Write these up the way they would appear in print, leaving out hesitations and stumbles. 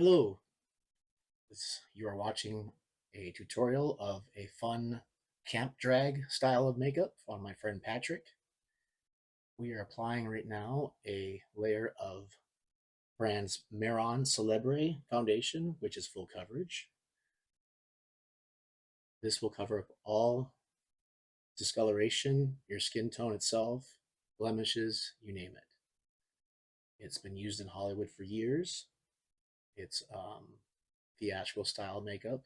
Hello, you are watching a tutorial of a fun camp drag style of makeup on my friend Patrick. We are applying right now a layer of brand's Meron Celebre foundation, which is full coverage. This will cover up all discoloration, your skin tone itself, blemishes, you name it. It's been used in Hollywood for years. It's theatrical style makeup.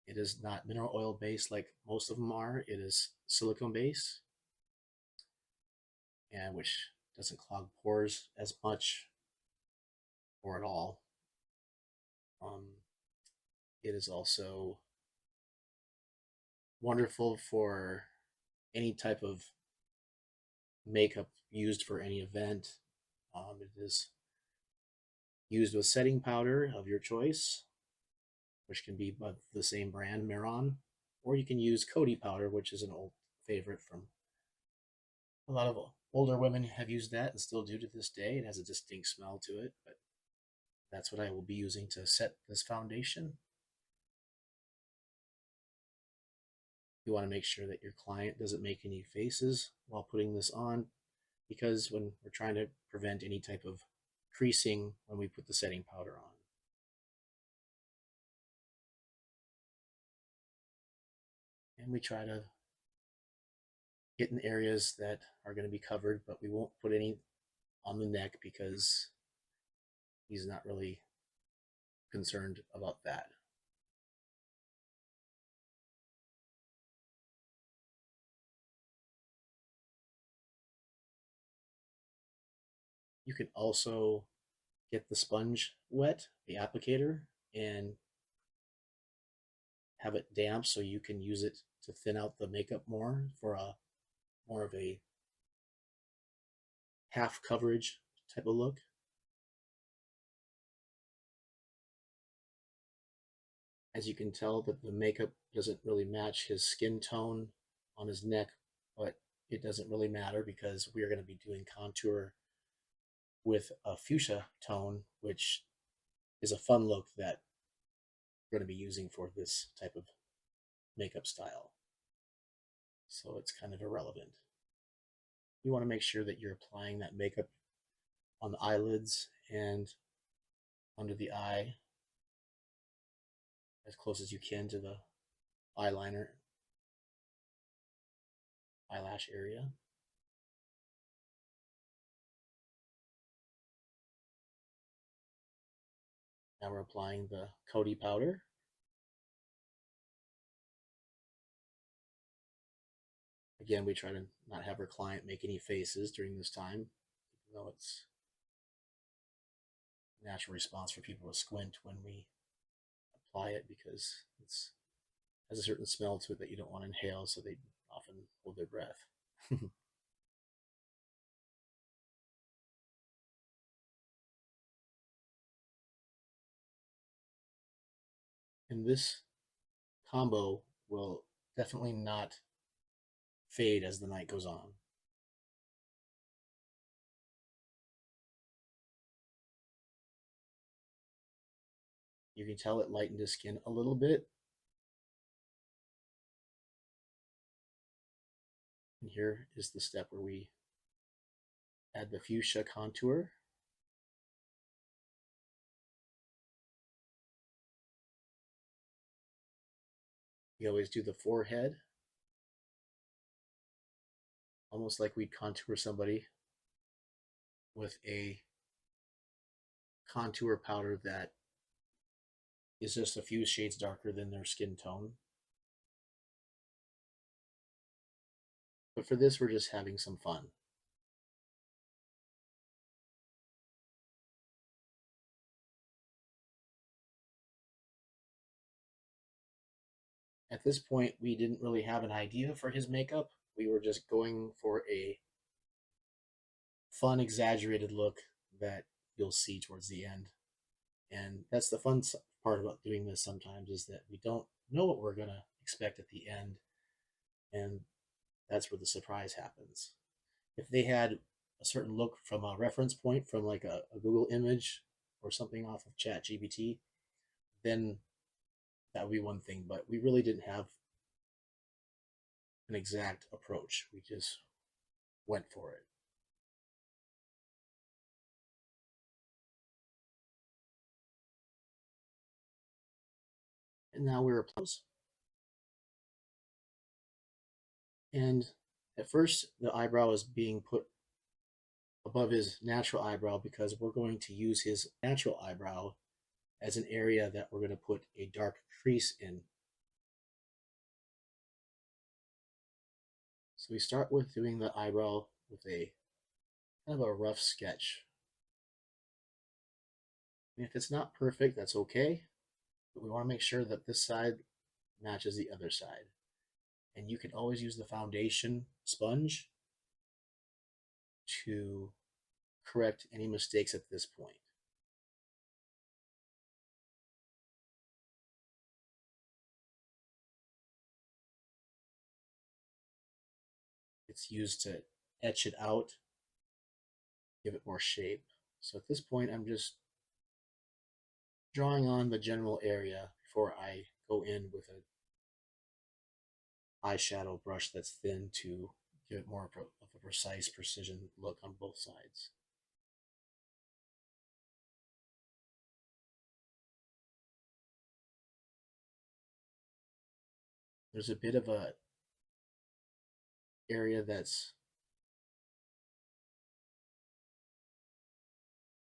It is not mineral oil based like most of them are. It is silicone based, and which doesn't clog pores as much or at all. Um, it is also wonderful for any type of makeup used for any event. It is used with setting powder of your choice, which can be by the same brand, Meron, or you can use Coty powder, which is an old favorite from a lot of older women have used that and still do to this day. It has a distinct smell to it, but that's what I will be using to set this foundation. You want to make sure that your client doesn't make any faces while putting this on, because when we're trying to prevent any type of creasing when we put the setting powder on. And we try to get in areas that are going to be covered, but we won't put any on the neck because he's not really concerned about that. You can also get the sponge wet, the applicator, and have it damp so you can use it to thin out the makeup more for a more of a half coverage type of look. As you can tell, that the makeup doesn't really match his skin tone on his neck, but it doesn't really matter because we are going to be doing contour with a fuchsia tone, which is a fun look that we're going to be using for this type of makeup style. So it's kind of irrelevant. You want to make sure that you're applying that makeup on the eyelids and under the eye as close as you can to the eyeliner, eyelash area. Now we're applying the Coty powder. Again, we try to not have our client make any faces during this time, even though it's a natural response for people to squint when we apply it because it has a certain smell to it that you don't want to inhale, so they often hold their breath. And this combo will definitely not fade as the night goes on. You can tell it lightened his skin a little bit. And here is the step where we add the fuchsia contour. We always do the forehead, almost like we'd contour somebody with a contour powder that is just a few shades darker than their skin tone. But for this, we're just having some fun. At this point, we didn't really have an idea for his makeup. We were just going for a fun, exaggerated look that you'll see towards the end. And that's the fun part about doing this sometimes, is that we don't know what we're going to expect at the end. And that's where the surprise happens. If they had a certain look from a reference point from like a Google image or something off of ChatGPT, then that would be one thing. But we really didn't have an exact approach. We just went for it. And now we're close. And at first, the eyebrow is being put above his natural eyebrow because we're going to use his natural eyebrow as an area that we're going to put a dark crease in. So we start with doing the eyebrow with a kind of a rough sketch. And if it's not perfect, that's okay, but we want to make sure that this side matches the other side. And you can always use the foundation sponge to correct any mistakes at this point. It's used to etch it out, give it more shape. So at this point, I'm just drawing on the general area before I go in with an eyeshadow brush that's thin to give it more of a precise precision look on both sides. There's a bit of a area that's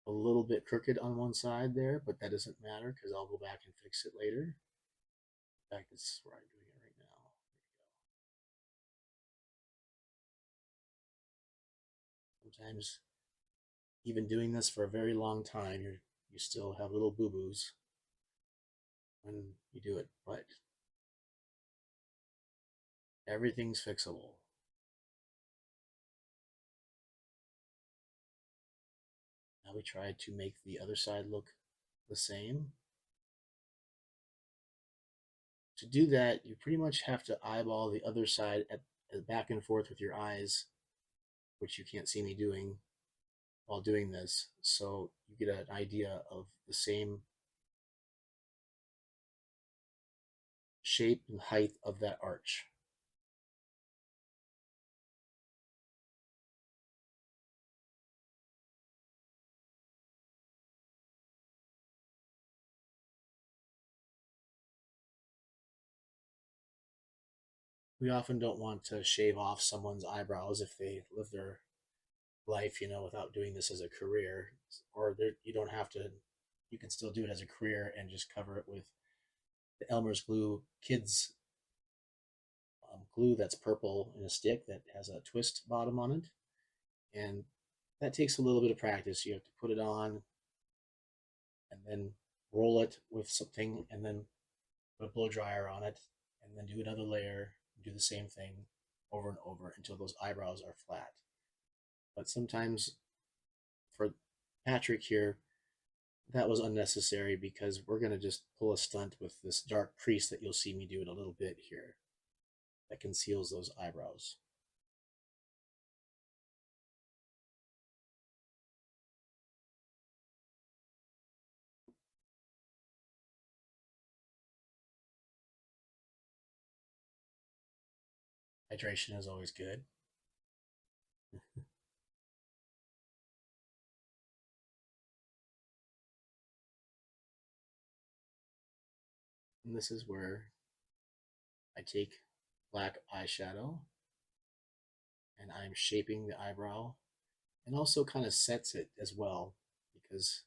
a little bit crooked on one side there, but that doesn't matter because I'll go back and fix it later. In fact, this is where I'm doing it right now. Sometimes, even doing this for a very long time, you still have little boo-boos when you do it, but everything's fixable. Now we try to make the other side look the same. To do that, you pretty much have to eyeball the other side at back and forth with your eyes, which you can't see me doing while doing this. So you get an idea of the same shape and height of that arch. We often don't want to shave off someone's eyebrows if they live their life, without doing this as a career, or you don't have to. You can still do it as a career and just cover it with the Elmer's glue kids glue that's purple in a stick that has a twist bottom on it, and that takes a little bit of practice. You have to put it on and then roll it with something, and then put a blow dryer on it, and then do another layer, do the same thing over and over until those eyebrows are flat. But sometimes for Patrick here, that was unnecessary because we're going to just pull a stunt with this dark crease that you'll see me do in a little bit here that conceals those eyebrows. Hydration is always good. And this is where I take black eyeshadow and I'm shaping the eyebrow, and also kind of sets it as well because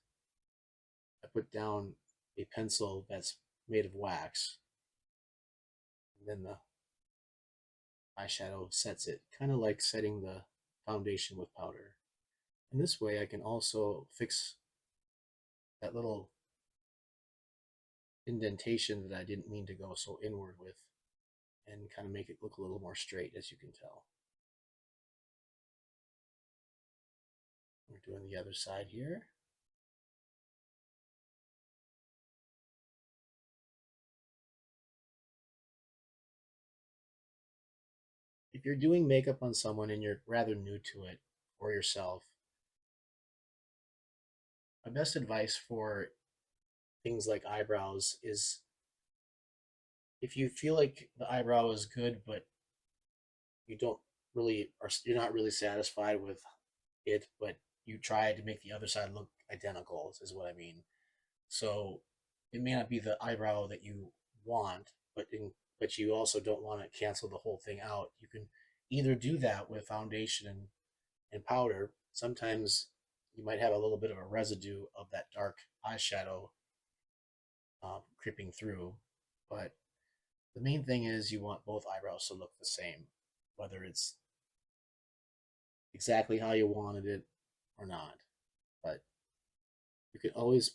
I put down a pencil that's made of wax, and then the eyeshadow sets it, kind of like setting the foundation with powder. And this way I can also fix that little indentation that I didn't mean to go so inward with, and kind of make it look a little more straight, as you can tell. We're doing the other side here. If you're doing makeup on someone and you're rather new to it, or yourself, My best advice for things like eyebrows is if you feel like the eyebrow is good, but you don't really, or you're not really satisfied with it, but you try to make the other side look identical, is what I mean. So it may not be the eyebrow that you want, but you also don't want to cancel the whole thing out. You can either do that with foundation and powder. Sometimes you might have a little bit of a residue of that dark eyeshadow creeping through, but the main thing is you want both eyebrows to look the same, whether it's exactly how you wanted it or not. But you can always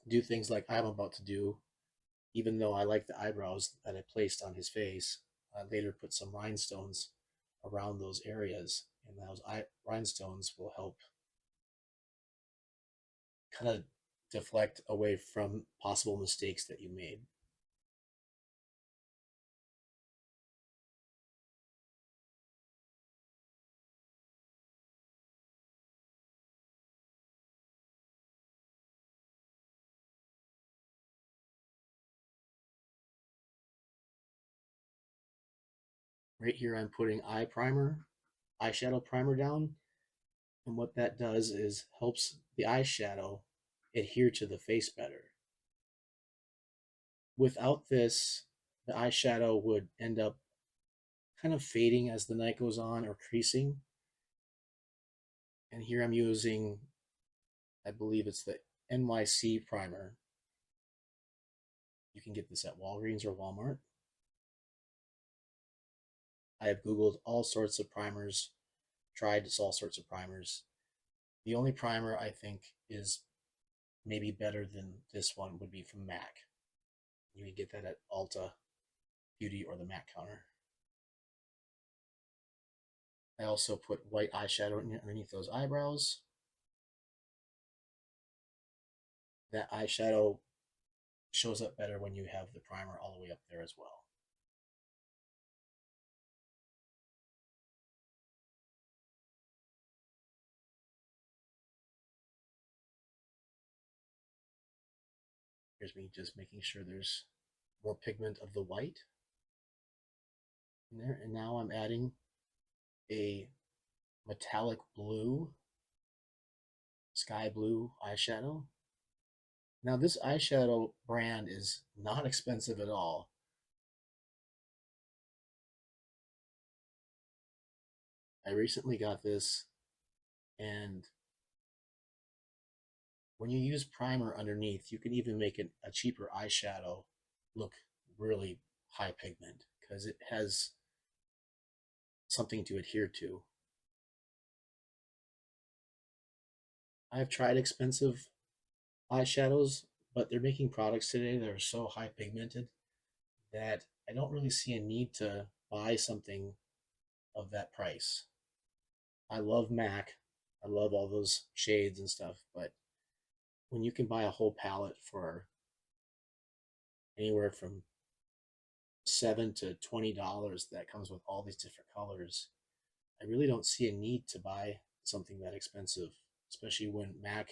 do things like I'm about to do. Even though I like the eyebrows that I placed on his face, I later put some rhinestones around those areas, and those rhinestones will help kind of deflect away from possible mistakes that you made. Right here, I'm putting eyeshadow primer down, and what that does is helps the eyeshadow adhere to the face better. Without this, the eyeshadow would end up kind of fading as the night goes on or creasing. And here I'm using, I believe it's the NYC primer. You can get this at Walgreens or Walmart. I have Googled all sorts of primers, tried all sorts of primers. The only primer I think is maybe better than this one would be from MAC. You can get that at Ulta Beauty or the MAC counter. I also put white eyeshadow underneath those eyebrows. That eyeshadow shows up better when you have the primer all the way up there as well. Here's me just making sure there's more pigment of the white in there. And now I'm adding a metallic blue, sky blue eyeshadow. Now this eyeshadow brand is not expensive at all. I recently got this, and when you use primer underneath, you can even make it a cheaper eyeshadow look really high pigment because it has something to adhere to. I've tried expensive eyeshadows, but they're making products today that are so high pigmented that I don't really see a need to buy something of that price. I love MAC. I love all those shades and stuff, but when you can buy a whole palette for anywhere from $7 to $20 that comes with all these different colors, I really don't see a need to buy something that expensive, especially when MAC,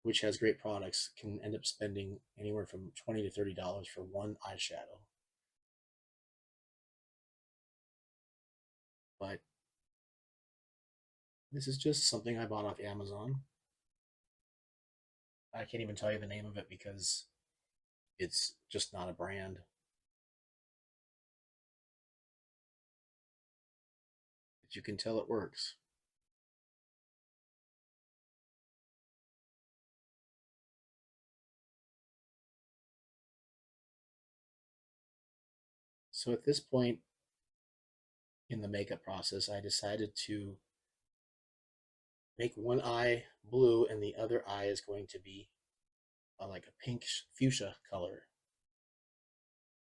which has great products, can end up spending anywhere from $20 to $30 for one eyeshadow. But this is just something I bought off Amazon. I can't even tell you the name of it because it's just not a brand. But you can tell it works. So at this point in the makeup process, I decided to make one eye blue and the other eye is going to be like a pink fuchsia color.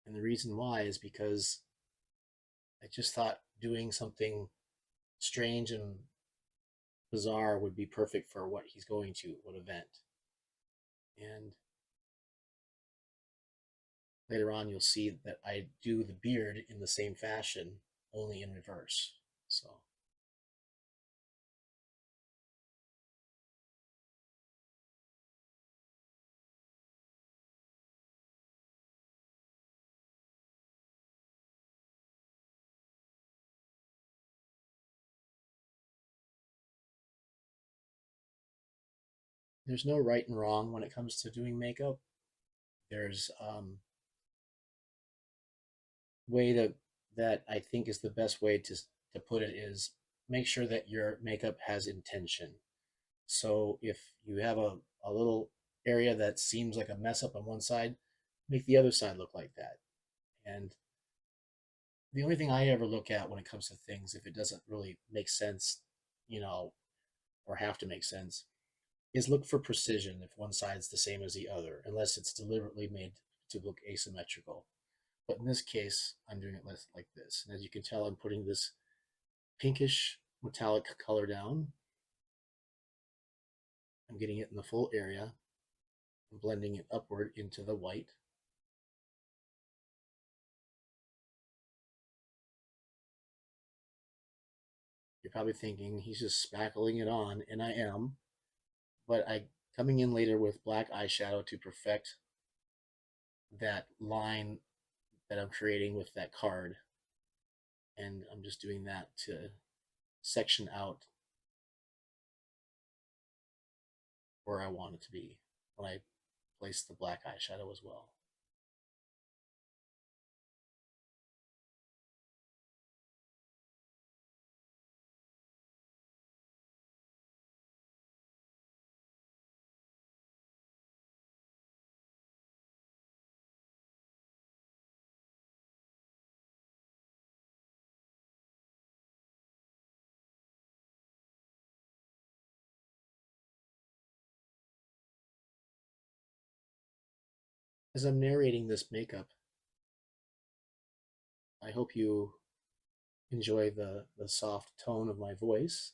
And the reason why is because I just thought doing something strange and bizarre would be perfect for what he's going to, what event. And later on, you'll see that I do the beard in the same fashion, only in reverse. So there's no right and wrong when it comes to doing makeup. There's way to that I think is the best way to put it is make sure that your makeup has intention. So if you have a little area that seems like a mess up on one side, make the other side look like that. And the only thing I ever look at when it comes to things, if it doesn't really make sense, you know, or have to make sense, is look for precision if one side's the same as the other, unless it's deliberately made to look asymmetrical. But in this case, I'm doing it less like this. And as you can tell, I'm putting this pinkish metallic color down. I'm getting it in the full area and blending it upward into the white. You're probably thinking he's just spackling it on, and I am, but I coming in later with black eyeshadow to perfect that line that I'm creating with that card. And I'm just doing that to section out where I want it to be when I place the black eyeshadow as well. As I'm narrating this makeup, I hope you enjoy the soft tone of my voice.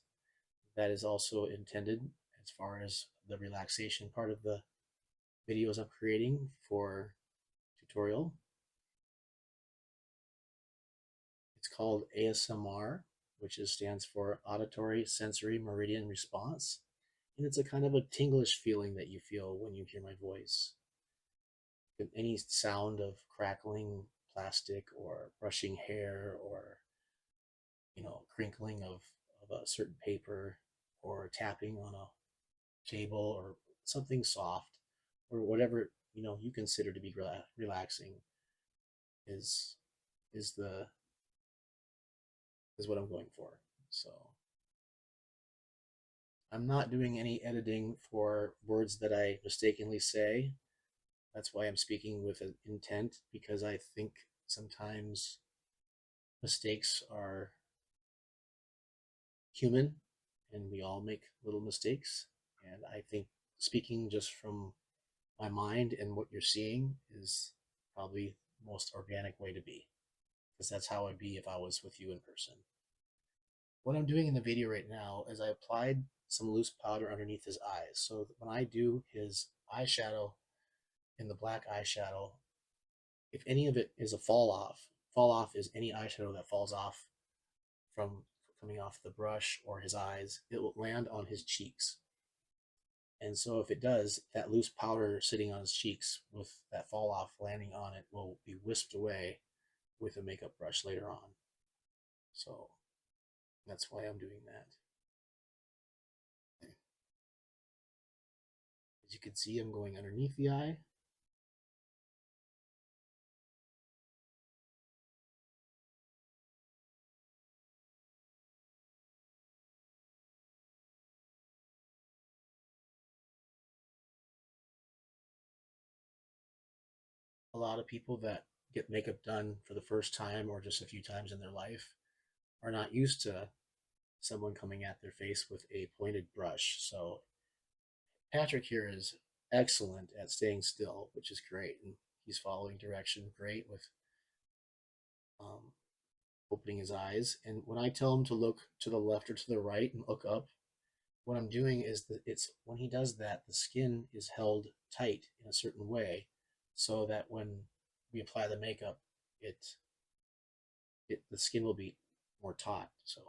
That is also intended as far as the relaxation part of the videos I'm creating for tutorial. It's called ASMR, which stands for Auditory Sensory Meridian Response. And it's a kind of a tinglish feeling that you feel when you hear my voice. Any sound of crackling plastic or brushing hair or crinkling of a certain paper or tapping on a table or something soft or whatever you consider to be relaxing is is the is what I'm going for. So I'm not doing any editing for words that I mistakenly say. That's why I'm speaking with an intent, because I think sometimes mistakes are human and we all make little mistakes. And I think speaking just from my mind and what you're seeing is probably the most organic way to be, because that's how I'd be if I was with you in person. What I'm doing in the video right now is I applied some loose powder underneath his eyes. So when I do his eyeshadow in the black eyeshadow, if any of it is a fall off is any eyeshadow that falls off from coming off the brush or his eyes, it will land on his cheeks. And so if it does, that loose powder sitting on his cheeks with that fall off landing on it will be whisked away with a makeup brush later on. So that's why I'm doing that. As you can see, I'm going underneath the eye. A lot of people that get makeup done for the first time or just a few times in their life are not used to someone coming at their face with a pointed brush. So Patrick here is excellent at staying still, which is great. And he's following direction great with um, opening his eyes. And when I tell him to look to the left or to the right and look up, what I'm doing is that it's when he does that, the skin is held tight in a certain way so that when we apply the makeup, it the skin will be more taut. So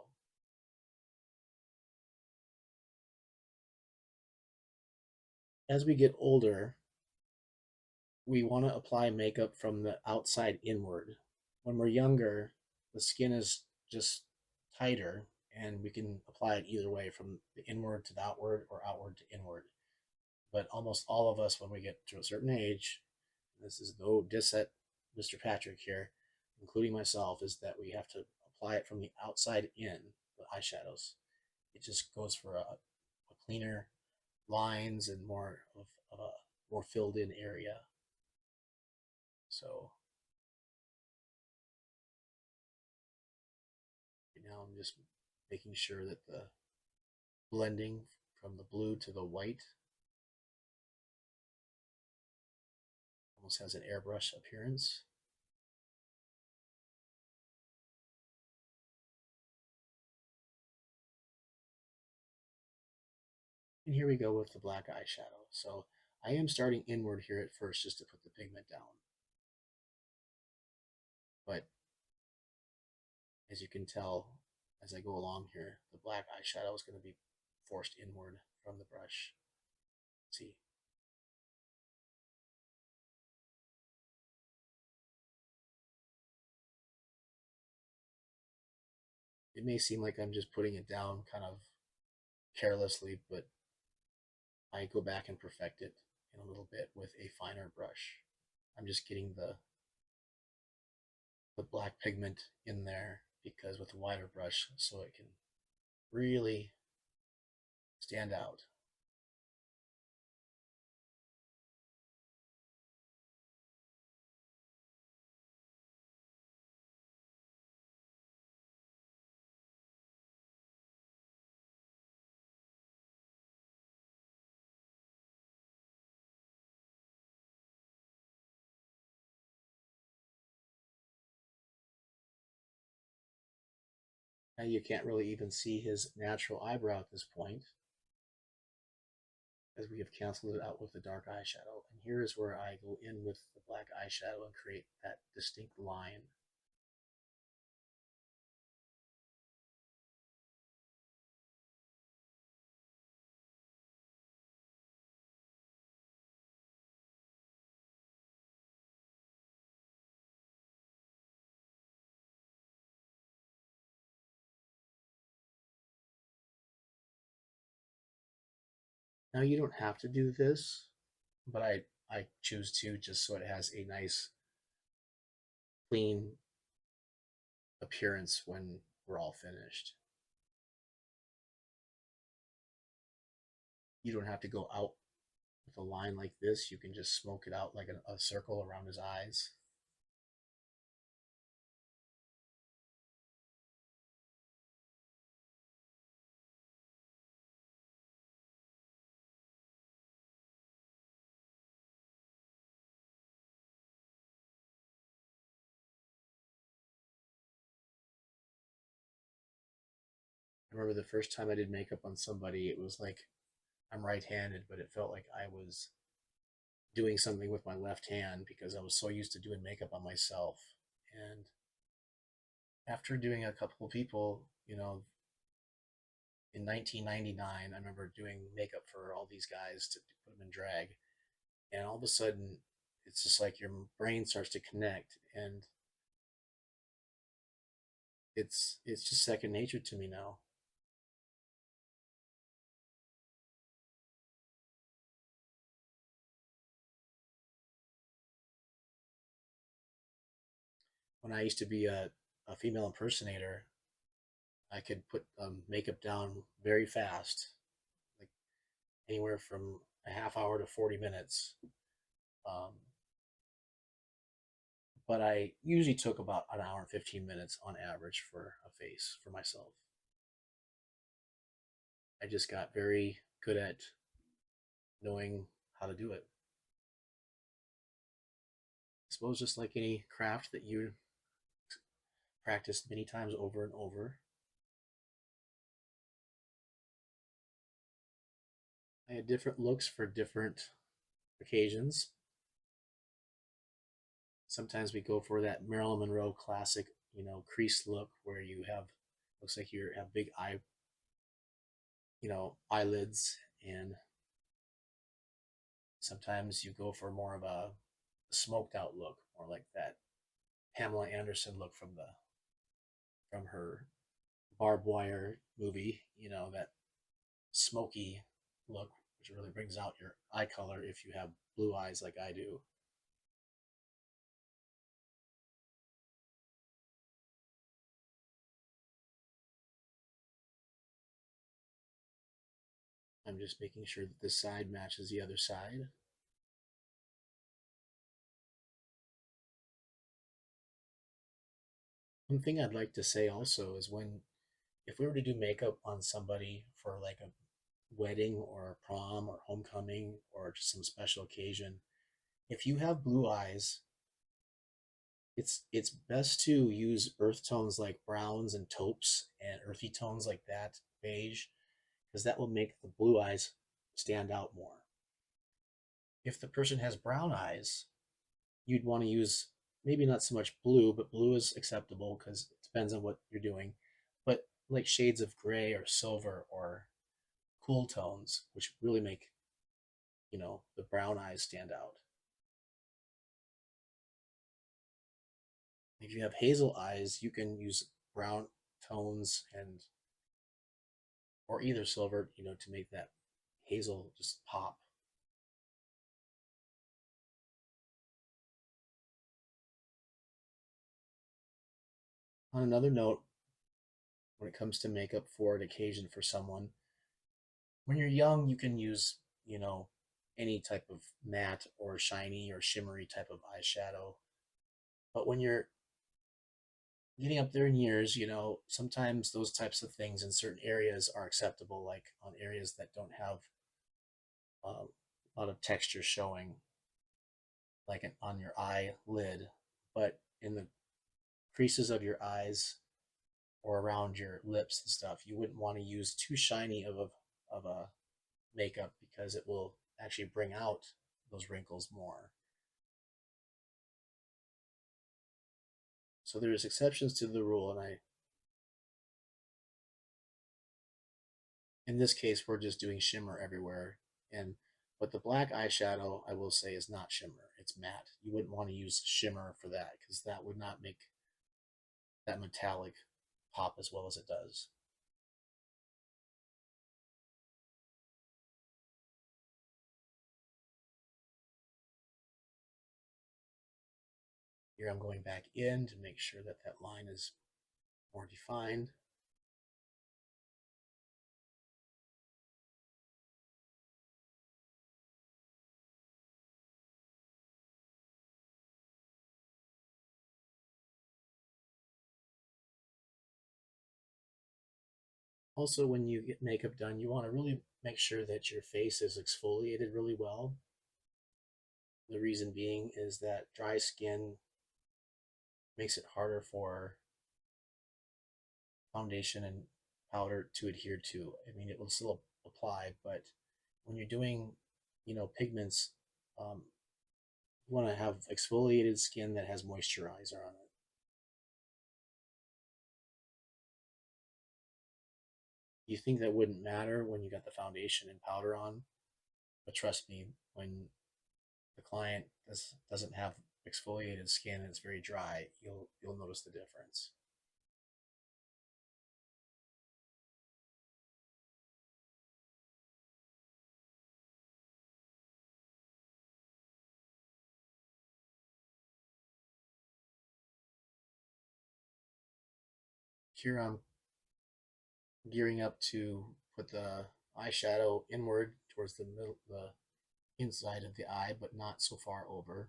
as we get older, we want to apply makeup from the outside inward. When we're younger, the skin is just tighter and we can apply it either way from the inward to the outward or outward to inward. But almost all of us, when we get to a certain age, this is no diss at Mr. Patrick here, including myself, is that we have to apply it from the outside in, the eyeshadows. It just goes for a cleaner lines and more of a more filled in area. So right now I'm just making sure that the blending from the blue to the white almost has an airbrush appearance. And here we go with the black eyeshadow. So I am starting inward here at first just to put the pigment down. But as you can tell, as I go along here, the black eyeshadow is going to be forced inward from the brush. See? It may seem like I'm just putting it down kind of carelessly, but I go back and perfect it in a little bit with a finer brush. I'm just getting the black pigment in there because with a wider brush so it can really stand out. Now you can't really even see his natural eyebrow at this point as we have canceled it out with the dark eyeshadow. And here is where I go in with the black eyeshadow and create that distinct line. Now you don't have to do this, but I choose to just so it has a nice clean appearance when we're all finished. You don't have to go out with a line like this. You can just smoke it out like a circle around his eyes. I remember the first time I did makeup on somebody, it was like I'm right-handed, but it felt like I was doing something with my left hand because I was so used to doing makeup on myself. And after doing a couple of people, in 1999, I remember doing makeup for all these guys to put them in drag. And all of a sudden, it's just like your brain starts to connect, and it's just second nature to me now. When I used to be a female impersonator, I could put makeup down very fast, like anywhere from a half hour to 40 minutes. Um, but I usually took about an hour and 15 minutes on average for a face for myself. I just got very good at knowing how to do it. I suppose just like any craft that you practice many times over and over, I had different looks for different occasions. Sometimes we go for that Marilyn Monroe classic, crease look where you have looks like you have big eyelids, and sometimes you go for more of a smoked out look, more like that Pamela Anderson look from her barbed wire movie, that smoky look which really brings out your eye color if you have blue eyes like I do. I'm just making sure that this side matches the other side. One thing I'd like to say also is if we were to do makeup on somebody for like a wedding or a prom or homecoming or just some special occasion, if you have blue eyes, it's best to use earth tones like browns and taupes and earthy tones like that, beige, because that will make the blue eyes stand out more. If the person has brown eyes, you'd want to use maybe not so much blue, but blue is acceptable because it depends on what you're doing. But like shades of gray or silver or cool tones, which really make, the brown eyes stand out. If you have hazel eyes, you can use brown tones and or either silver, to make that hazel just pop. On another note, when it comes to makeup for an occasion for someone, when you're young, you can use, any type of matte or shiny or shimmery type of eyeshadow. But when you're getting up there in years, sometimes those types of things in certain areas are acceptable, like on areas that don't have a lot of texture showing, like on your eyelid. But in the creases of your eyes or around your lips and stuff, you wouldn't want to use too shiny of a makeup because it will actually bring out those wrinkles more. So there's exceptions to the rule, and in this case we're just doing shimmer everywhere. And but the black eyeshadow, I will say, is not shimmer; it's matte. You wouldn't want to use shimmer for that because that would not make that metallic pop as well as it does. Here I'm going back in to make sure that that line is more defined. Also, when you get makeup done, you want to really make sure that your face is exfoliated really well. The reason being is that dry skin makes it harder for foundation and powder to adhere to. I mean, it will still apply, but when you're doing, pigments, um, you want to have exfoliated skin that has moisturizer on it. You think that wouldn't matter when you got the foundation and powder on, but trust me, when the client doesn't have exfoliated skin and it's very dry, you'll notice the difference. Here I'm gearing up to put the eyeshadow inward towards the middle, the inside of the eye, but not so far over.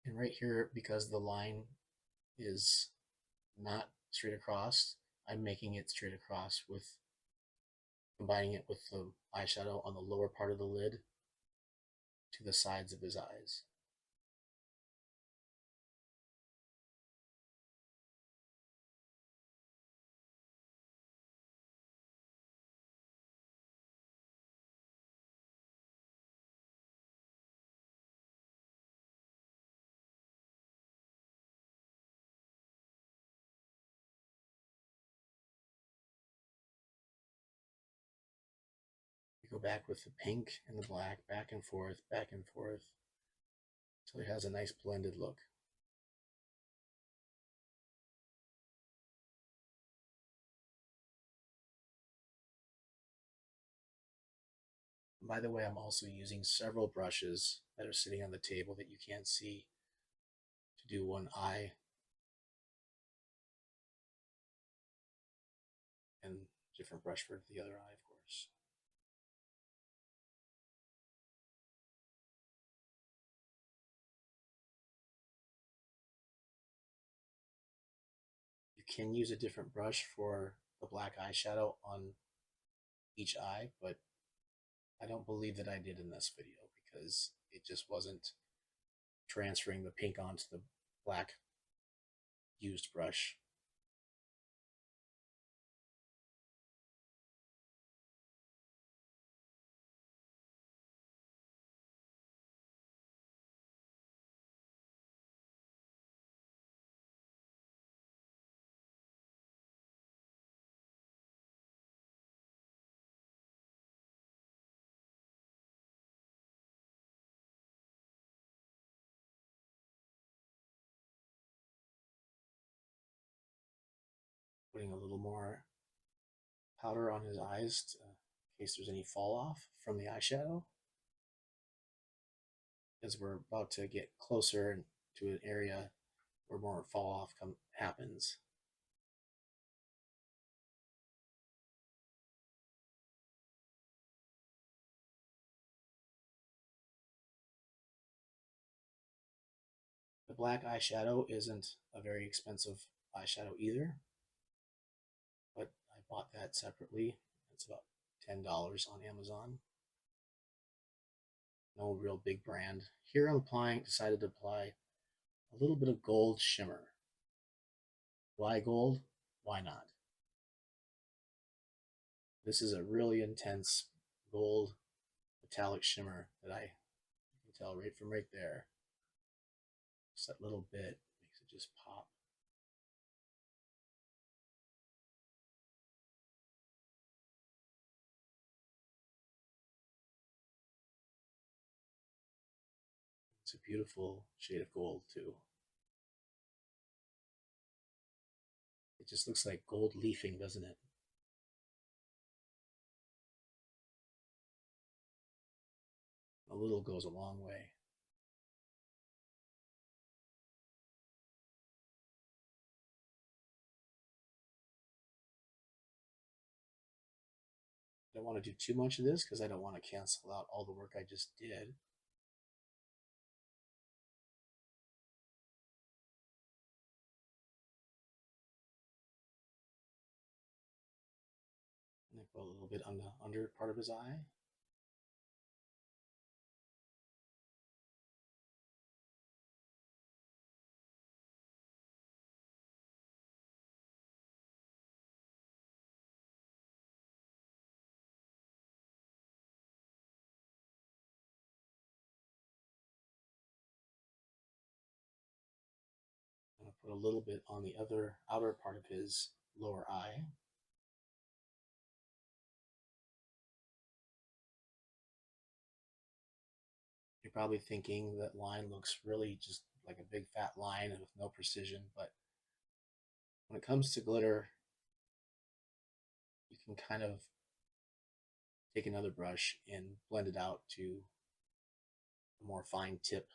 And right here, because the line is not straight across, I'm making it straight across with combining it with the eyeshadow on the lower part of the lid to the sides of his eyes. We go back with the pink and the black, back and forth, back and forth. So it has a nice blended look. By the way, I'm also using several brushes that are sitting on the table that you can't see to do one eye, and different brush for the other eye, of course. You can use a different brush for the black eyeshadow on each eye, but I don't believe that I did in this video because it just wasn't transferring the pink onto the black used brush. Putting a little more powder on his eyes in case there's any fall off from the eyeshadow, as we're about to get closer to an area where more fall off happens. The black eyeshadow isn't a very expensive eyeshadow either, but I bought that separately. It's about $10 on Amazon. No real big brand. Here I'm decided to apply a little bit of gold shimmer. Why gold? Why not? This is a really intense gold metallic shimmer that you can tell right from right there. Just that little bit makes it just pop. It's a beautiful shade of gold too. It just looks like gold leafing, doesn't it? A little goes a long way. I don't want to do too much of this because I don't want to cancel out all the work I just did. And I put a little bit on the under part of his eye. I'm going to put a little bit on the other outer part of his lower eye. You're probably thinking that line looks really just like a big fat line with no precision, but when it comes to glitter, you can kind of take another brush and blend it out to a more fine tip,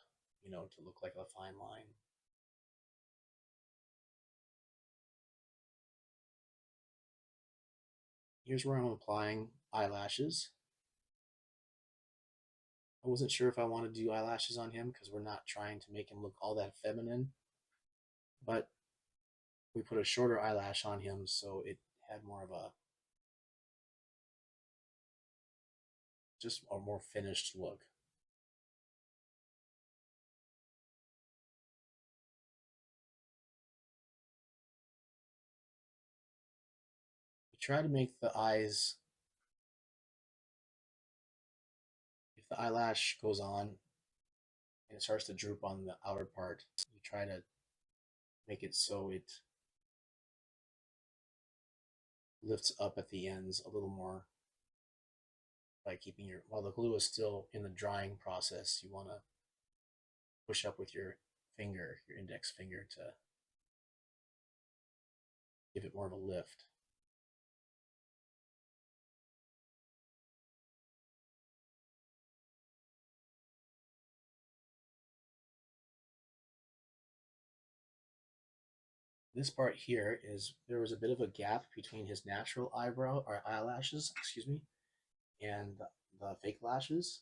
to look like a fine line. Here's where I'm applying eyelashes. I wasn't sure if I wanted to do eyelashes on him because we're not trying to make him look all that feminine, but we put a shorter eyelash on him so it had more of just a more finished look. We try to make the eyes, if the eyelash goes on and it starts to droop on the outer part, you try to make it so it lifts up at the ends a little more by keeping while the glue is still in the drying process, you want to push up with your finger, your index finger, to give it more of a lift. This part here is there was a bit of a gap between his natural eyebrow or eyelashes, excuse me, and the fake lashes.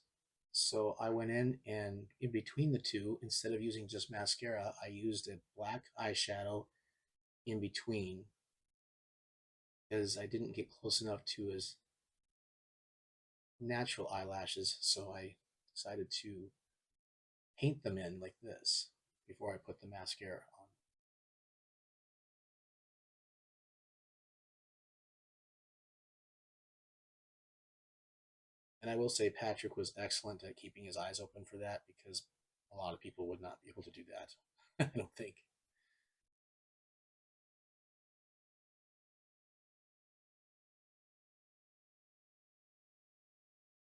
So I went in between the two, instead of using just mascara, I used a black eyeshadow in between because I didn't get close enough to his natural eyelashes. So I decided to paint them in like this before I put the mascara on. And I will say Patrick was excellent at keeping his eyes open for that because a lot of people would not be able to do that. I don't think.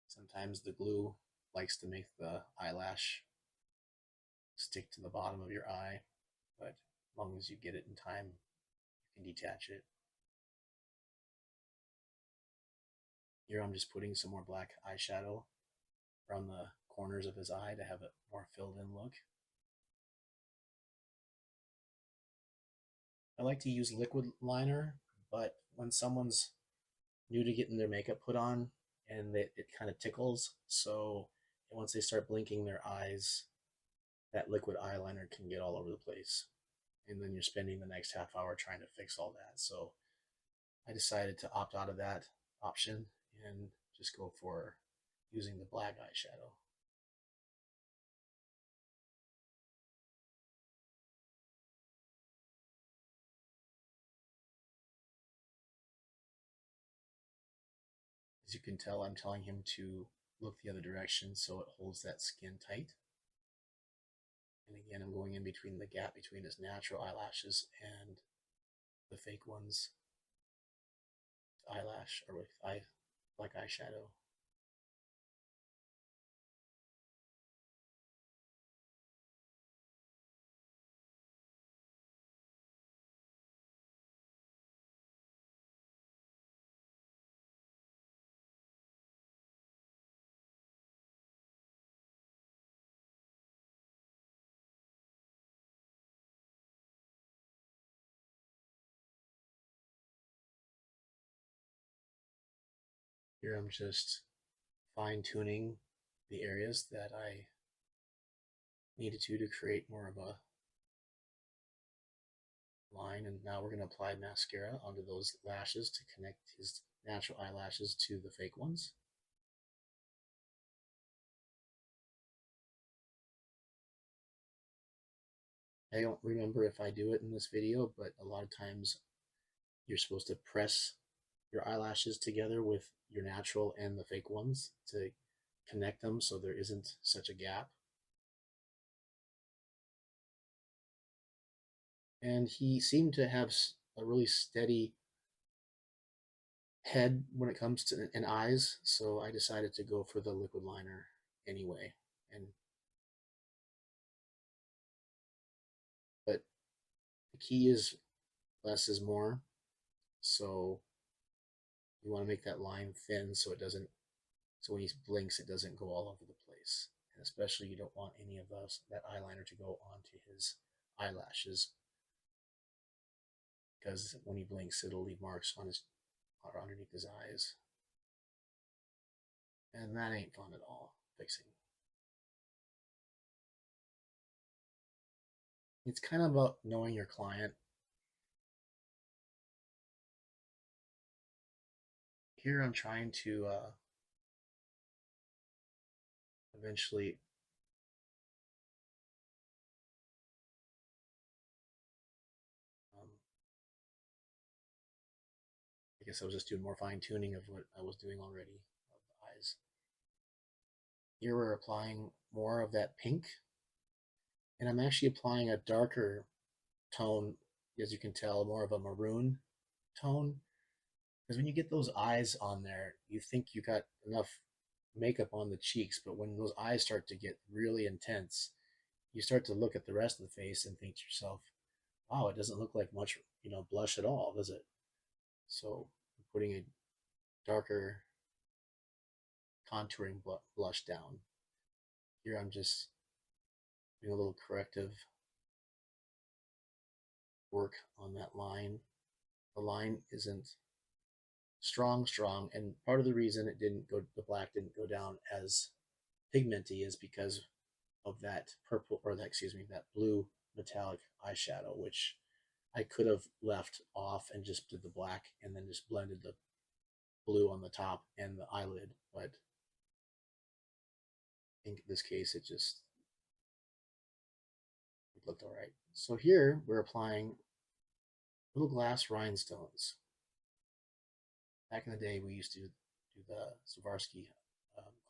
Sometimes the glue likes to make the eyelash stick to the bottom of your eye, but as long as you get it in time, you can detach it. Here I'm just putting some more black eyeshadow around the corners of his eye to have a more filled in look. I like to use liquid liner, but when someone's new to getting their makeup put on and it kind of tickles, so once they start blinking their eyes, that liquid eyeliner can get all over the place. And then you're spending the next half hour trying to fix all that. So I decided to opt out of that option and just go for using the black eyeshadow. As you can tell, I'm telling him to look the other direction so it holds that skin tight. And again, I'm going in between the gap between his natural eyelashes and the fake ones, eyelash or with eye like eyeshadow. Here I'm just fine tuning the areas that I needed to create more of a line. And now we're going to apply mascara onto those lashes to connect his natural eyelashes to the fake ones. I don't remember if I do it in this video, but a lot of times you're supposed to press your eyelashes together with your natural and the fake ones to connect them so there isn't such a gap. And he seemed to have a really steady head when it comes to and eyes, so I decided to go for the liquid liner anyway. And but the key is less is more, so you want to make that line thin so it doesn't, so when he blinks it doesn't go all over the place. And especially you don't want any of those that eyeliner to go onto his eyelashes because when he blinks it'll leave marks on his or underneath his eyes, and that ain't fun at all fixing. It's kind of about knowing your client. Here I'm trying to eventually um, I guess I was just doing more fine tuning of what I was doing already of the eyes. Here we're applying more of that pink, and I'm actually applying a darker tone, as you can tell, more of a maroon tone. Because when you get those eyes on there, you think you got enough makeup on the cheeks, but when those eyes start to get really intense, you start to look at the rest of the face and think to yourself, wow, it doesn't look like much, blush at all, does it? So I'm putting a darker contouring blush down. Here I'm just doing a little corrective work on that line. The line isn't strong, and part of the reason the black didn't go down as pigmenty is because of that purple, or that, excuse me, that blue metallic eyeshadow, which I could have left off and just did the black and then just blended the blue on the top and the eyelid. But I think in this case it just looked all right. So here we're applying little glass rhinestones. Back in the day, we used to do the Swarovski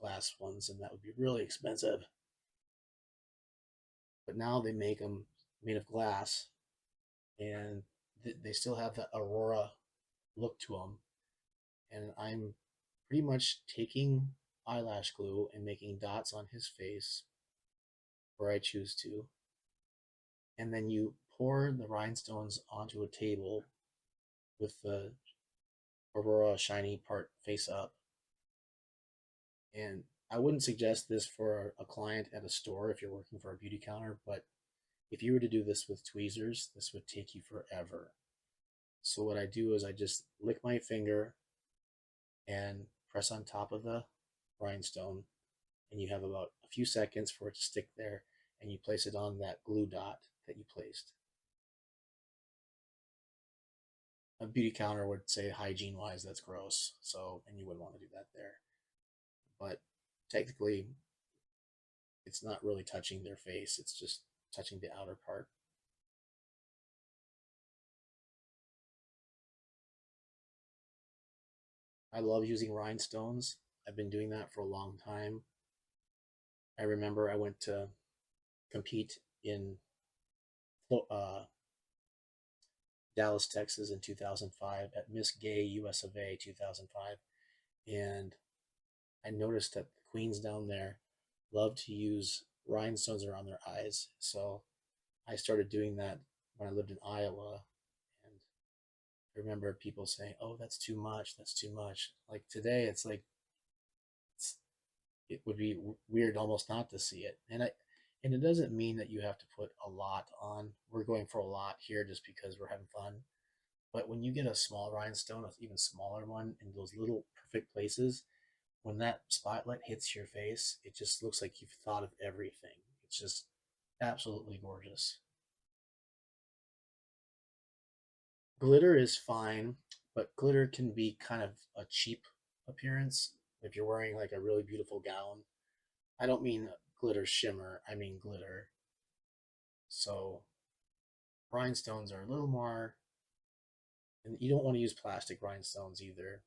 glass ones, and that would be really expensive. But now they make them made of glass, and they still have that Aurora look to them. And I'm pretty much taking eyelash glue and making dots on his face where I choose to. And then you pour the rhinestones onto a table with the Aurora shiny part face up. And I wouldn't suggest this for a client at a store if you're working for a beauty counter, but if you were to do this with tweezers, this would take you forever. So what I do is I just lick my finger and press on top of the rhinestone, and you have about a few seconds for it to stick there, and you place it on that glue dot that you placed. A beauty counter would say hygiene wise that's gross, so, and you wouldn't want to do that there. But technically it's not really touching their face, it's just touching the outer part. I love using rhinestones. I've been doing that for a long time. I remember I went to compete in uh, Dallas, Texas in 2005 at Miss Gay US of A 2005. And I noticed that the queens down there love to use rhinestones around their eyes. So I started doing that when I lived in Iowa. And I remember people saying, oh, that's too much. That's too much. Like today, it's like, it would be weird almost not to see it. And it doesn't mean that you have to put a lot on. We're going for a lot here just because we're having fun. But when you get a small rhinestone, an even smaller one, in those little perfect places, when that spotlight hits your face, it just looks like you've thought of everything. It's just absolutely gorgeous. Glitter is fine, but glitter can be kind of a cheap appearance if you're wearing like a really beautiful gown. I don't mean glitter shimmer, I mean glitter. So rhinestones are a little more, and you don't want to use plastic rhinestones either.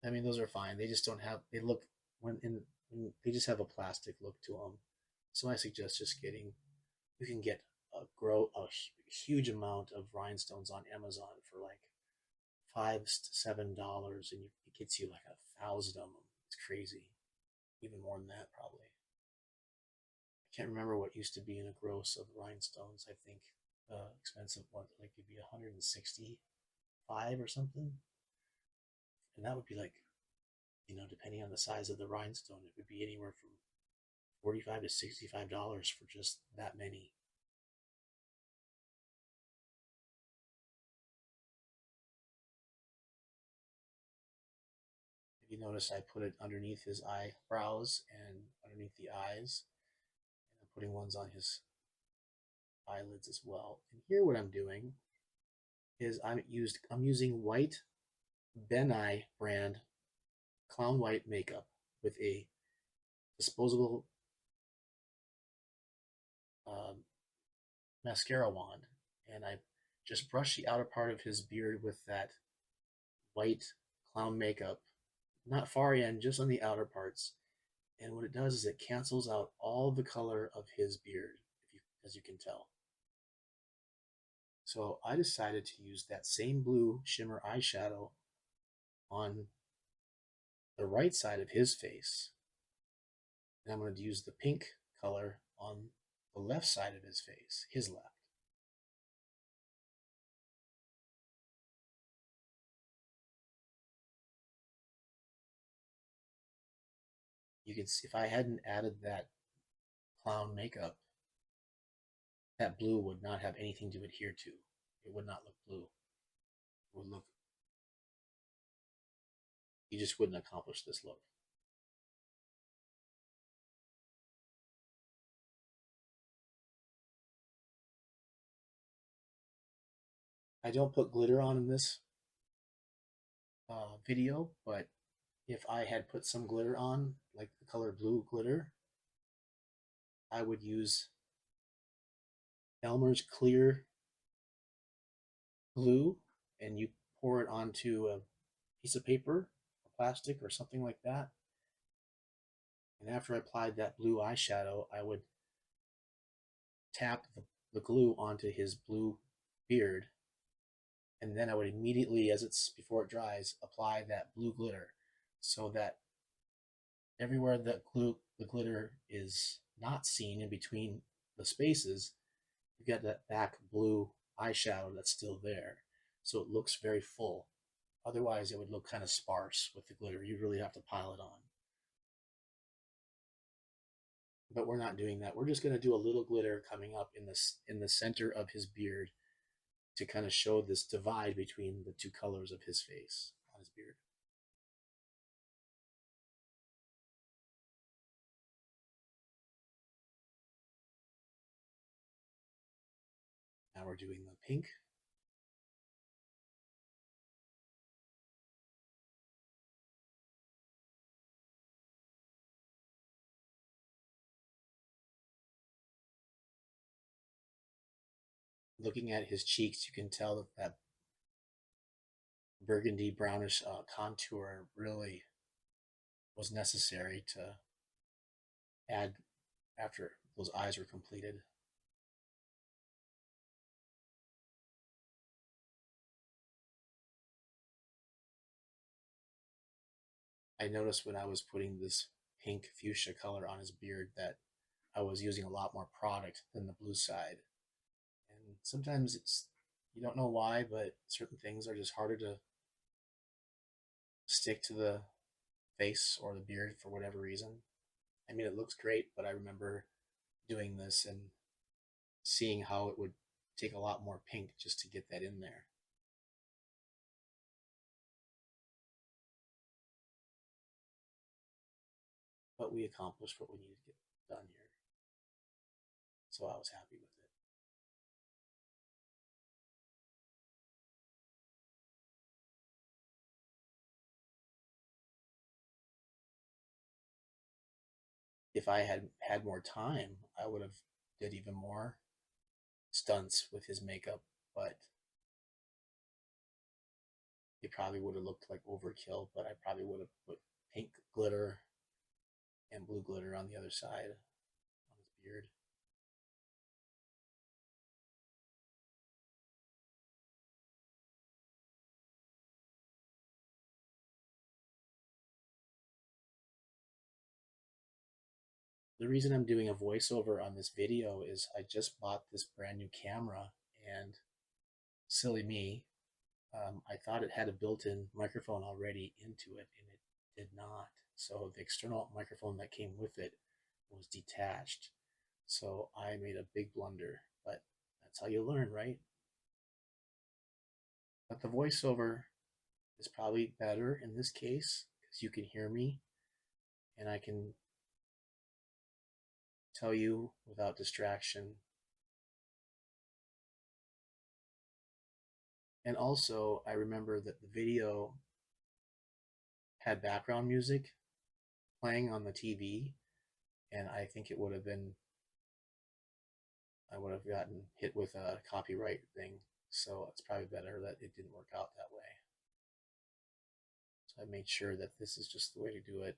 I mean, those are fine. They just don't have, they look, when they just have a plastic look to them. So I suggest just getting, you can get a huge amount of rhinestones on Amazon for like $5 to $7, and it gets you like 1,000 of them. It's crazy, even more than that probably. I can't remember what used to be in a gross of rhinestones. I think the expensive one like could be 165 or something, and that would be like, depending on the size of the rhinestone, it would be anywhere from $45 to $65 for just that many. If you notice, I put it underneath his eyebrows and underneath the eyes, and I'm putting ones on his eyelids as well. And here what I'm doing is I'm using white Ben Nye brand Clown White makeup with a disposable um, mascara wand, and I just brush the outer part of his beard with that white clown makeup, not far in, just on the outer parts. And what it does is it cancels out all the color of his beard, as you can tell. So I decided to use that same blue shimmer eyeshadow on the right side of his face. And I'm going to use the pink color on the left side of his face, his left. You can see if I hadn't added that clown makeup, that blue would not have anything to adhere to. It would not look blue. It would look, you just wouldn't accomplish this look. I don't put glitter on in this video, but if I had put some glitter on, like the color blue glitter, I would use Elmer's clear glue, and you pour it onto a piece of paper or plastic or something like that. And after I applied that blue eyeshadow, I would tap the glue onto his blue beard, and then I would immediately, as it's before it dries, apply that blue glitter, so that everywhere the glitter is not seen in between the spaces, you get that back blue eyeshadow that's still there, so it looks very full. Otherwise, it would look kind of sparse with the glitter. You really have to pile it on. But we're not doing that. We're just going to do a little glitter coming up in the center of his beard to kind of show this divide between the two colors of his face on his beard. Now we're doing the pink. Looking at his cheeks, you can tell that that burgundy brownish contour really was necessary to add after those eyes were completed. I noticed when I was putting this pink fuchsia color on his beard that I was using a lot more product than the blue side. And sometimes it's, you don't know why, but certain things are just harder to stick to the face or the beard for whatever reason. I mean, it looks great, but I remember doing this and seeing how it would take a lot more pink just to get that in there. But we accomplished what we needed to get done here. So I was happy with it. If I had had more time, I would have did even more stunts with his makeup, but it probably would have looked like overkill, but I probably would have put pink glitter and blue glitter on the other side on his beard. The reason I'm doing a voiceover on this video is I just bought this brand new camera, and silly me, I thought it had a built-in microphone already into it, and it did not. So the external microphone that came with it was detached. So I made a big blunder, but that's how you learn, right? But the voiceover is probably better in this case because you can hear me and I can tell you without distraction. And also, I remember that the video had background music playing on the TV, and I think it would have been, I would have gotten hit with a copyright thing. So it's probably better that it didn't work out that way. So I made sure that this is just the way to do it.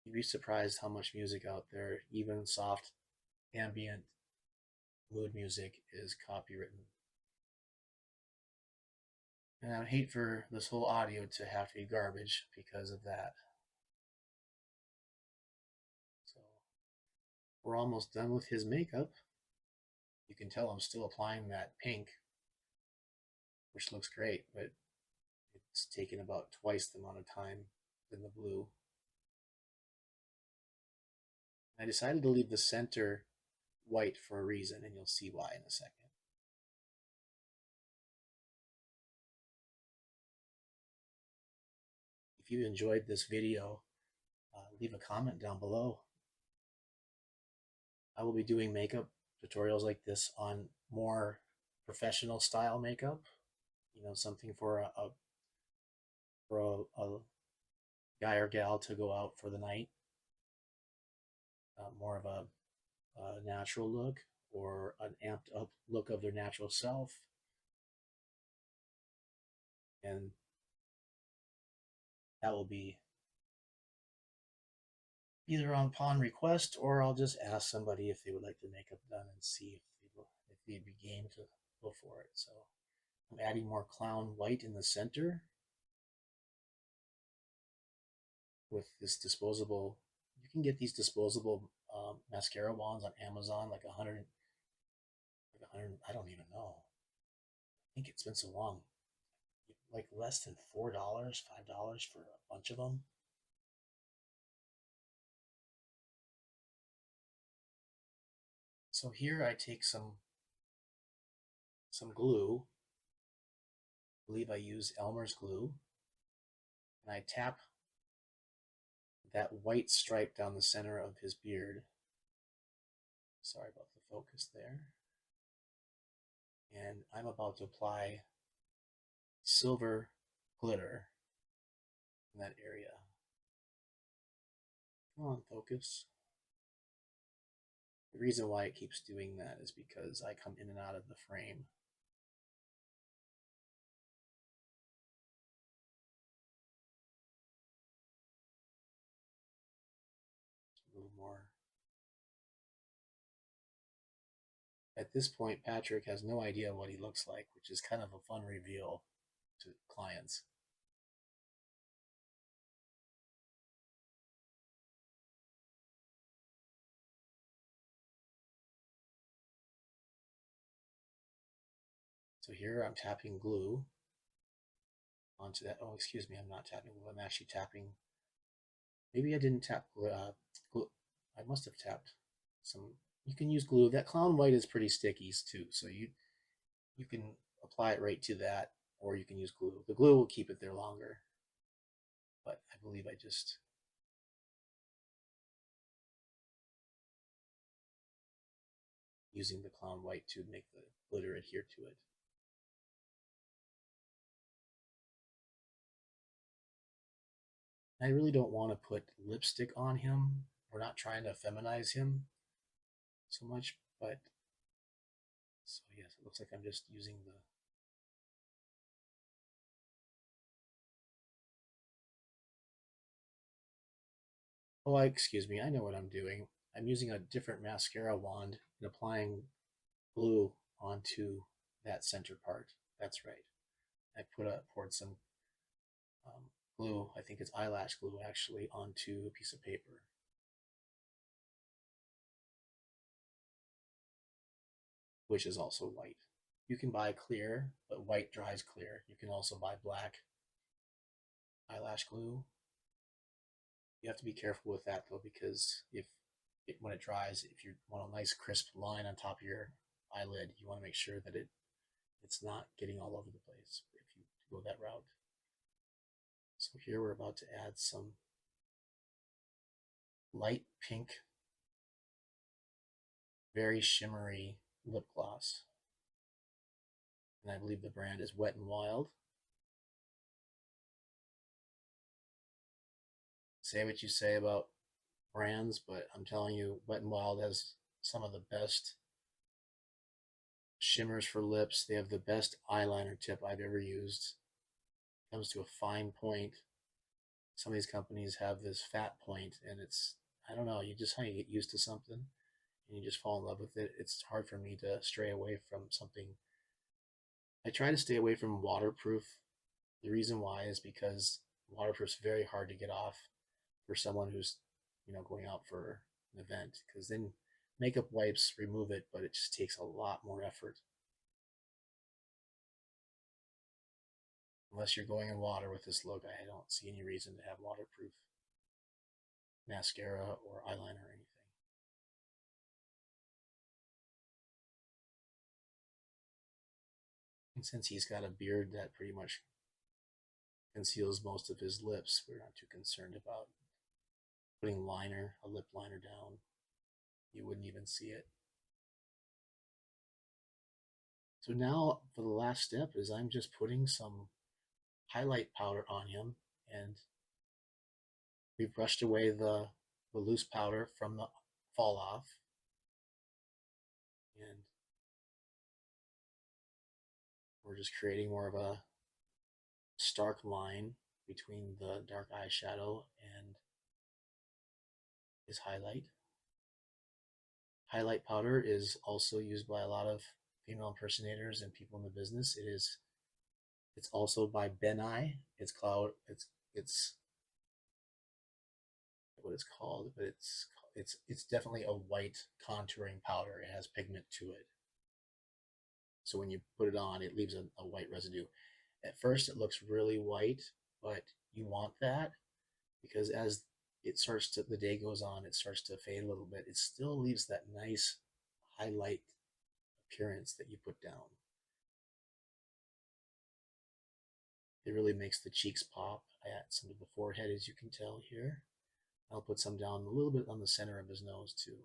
You'd be surprised how much music out there, even soft ambient mood music, is copywritten. And I would hate for this whole audio to have to be garbage because of that. So we're almost done with his makeup. You can tell I'm still applying that pink, which looks great, but it's taken about twice the amount of time than the blue. I decided to leave the center white for a reason, and you'll see why in a second. If you enjoyed this video, leave a comment down below. I will be doing makeup tutorials like this on more professional style makeup. You know, something for a guy or gal to go out for the night. More of a natural look or an amped up look of their natural self. And that will be either upon request, or I'll just ask somebody if they would like the makeup done and see if they'd be game to go for it. So I'm adding more clown white in the center with this disposable. You can get these disposable mascara wands on Amazon, like 100, like 100. I don't even know. I think it's been so long. Like less than $4, $5 for a bunch of them. So here I take some glue. I believe I use Elmer's glue, and I tap that white stripe down the center of his beard. Sorry about the focus there. And I'm about to apply silver glitter in that area. Come on, focus. The reason why it keeps doing that is because I come in and out of the frame. A little more. At this point, Patrick has no idea what he looks like, which is kind of a fun reveal to clients. So here I'm tapping glue onto that. Oh, excuse me, I'm not tapping glue. I'm actually tapping. Maybe I didn't tap glue. I must have tapped some. You can use glue. That clown white is pretty sticky too, so you can apply it right to that, or you can use glue. The glue will keep it there longer, but I believe I just using the clown white to make the glitter adhere to it. I really don't want to put lipstick on him. We're not trying to feminize him so much, but so yes, it looks like I'm just using the. Oh, excuse me, I know what I'm doing. I'm using a different mascara wand and applying glue onto that center part. That's right. I poured some glue, I think it's eyelash glue actually, onto a piece of paper. Which is also white. You can buy clear, but white dries clear. You can also buy black eyelash glue. You have to be careful with that though, because when it dries, if you want a nice crisp line on top of your eyelid, you want to make sure that it's not getting all over the place if you go that route. So here we're about to add some light pink, very shimmery lip gloss. And I believe the brand is Wet n Wild. Say what you say about brands, but I'm telling you, Wet n Wild has some of the best shimmers for lips. They have the best eyeliner tip I've ever used. It comes to a fine point. Some of these companies have this fat point, and it's, I don't know, you just how you get used to something and you just fall in love with it. It's hard for me to stray away from something. I try to stay away from waterproof. The reason why is because waterproof is very hard to get off for someone who's, going out for an event, because then Makeup wipes remove it, but it just takes a lot more effort. Unless you're going in water with this look, I don't see any reason to have waterproof mascara or eyeliner or anything. And since he's got a beard that pretty much conceals most of his lips, we're not too concerned about putting a lip liner down. You wouldn't even see it. So now for the last step is I'm just putting some highlight powder on him, and we've brushed away the loose powder from the fall off, and we're just creating more of a stark line between the dark eyeshadow and his highlight. Highlight powder is also used by a lot of female impersonators and people in the business. It's also by Ben Eye. It's what it's called, but it's definitely a white contouring powder. It has pigment to it. So when you put it on, it leaves a white residue. At first it looks really white, but you want that because as the day goes on, it starts to fade a little bit. It still leaves that nice highlight appearance that you put down. It really makes the cheeks pop. I add some to the forehead, as you can tell here. I'll put some down a little bit on the center of his nose too.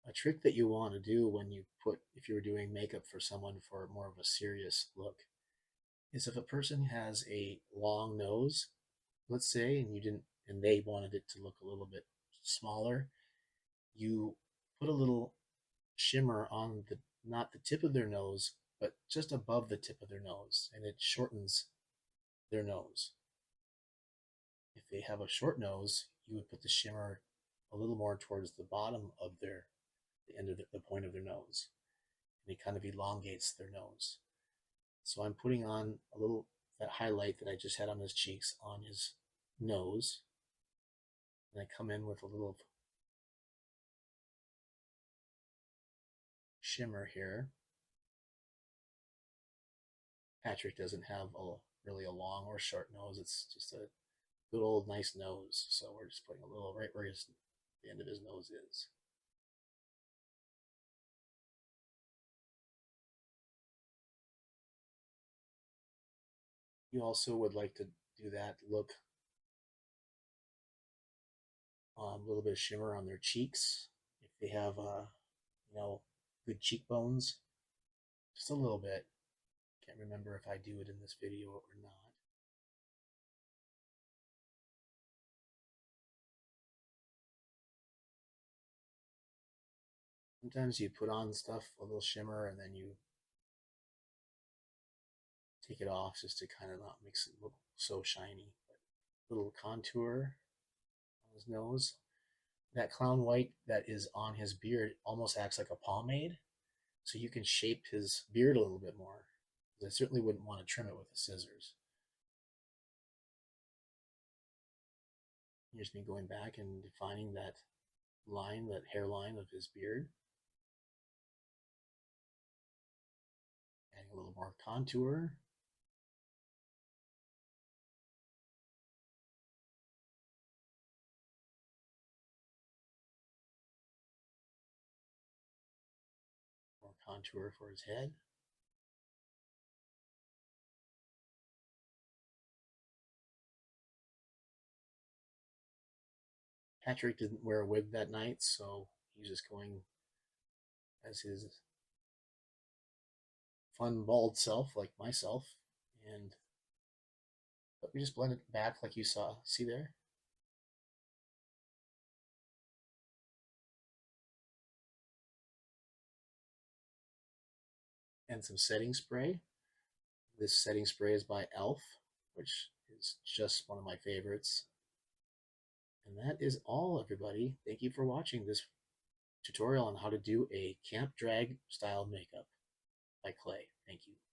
A trick that you want to do if you're doing makeup for someone for more of a serious look, is if a person has a long nose, let's say, and they wanted it to look a little bit smaller, you put a little shimmer on not the tip of their nose, but just above the tip of their nose, and it shortens their nose. If they have a short nose, you would put the shimmer a little more towards the bottom of the end of the point of their nose, and it kind of elongates their nose. So I'm putting on a little that highlight that I just had on his cheeks on his nose, and I come in with a little shimmer here. Patrick doesn't have really a long or short nose. It's just a good old nice nose. So we're just putting a little right where the end of his nose is. You also would like to do that look, a little bit of shimmer on their cheeks. If they have, good cheekbones, just a little bit. Can't remember if I do it in this video or not. Sometimes you put on stuff, a little shimmer, and then you take it off just to kind of not makes it look so shiny. But little contour on his nose. That clown white that is on his beard almost acts like a pomade, so you can shape his beard a little bit more. I certainly wouldn't want to trim it with the scissors. Here's me going back and defining that hairline of his beard. Adding a little more contour. More contour for his head. Patrick didn't wear a wig that night, so he's just going as his fun bald self, like myself, and but we just blend it back like you see there. And some setting spray. This setting spray is by Elf, which is just one of my favorites. And that is all, everybody. Thank you for watching this tutorial on how to do a camp drag style makeup. by clay. Thank you.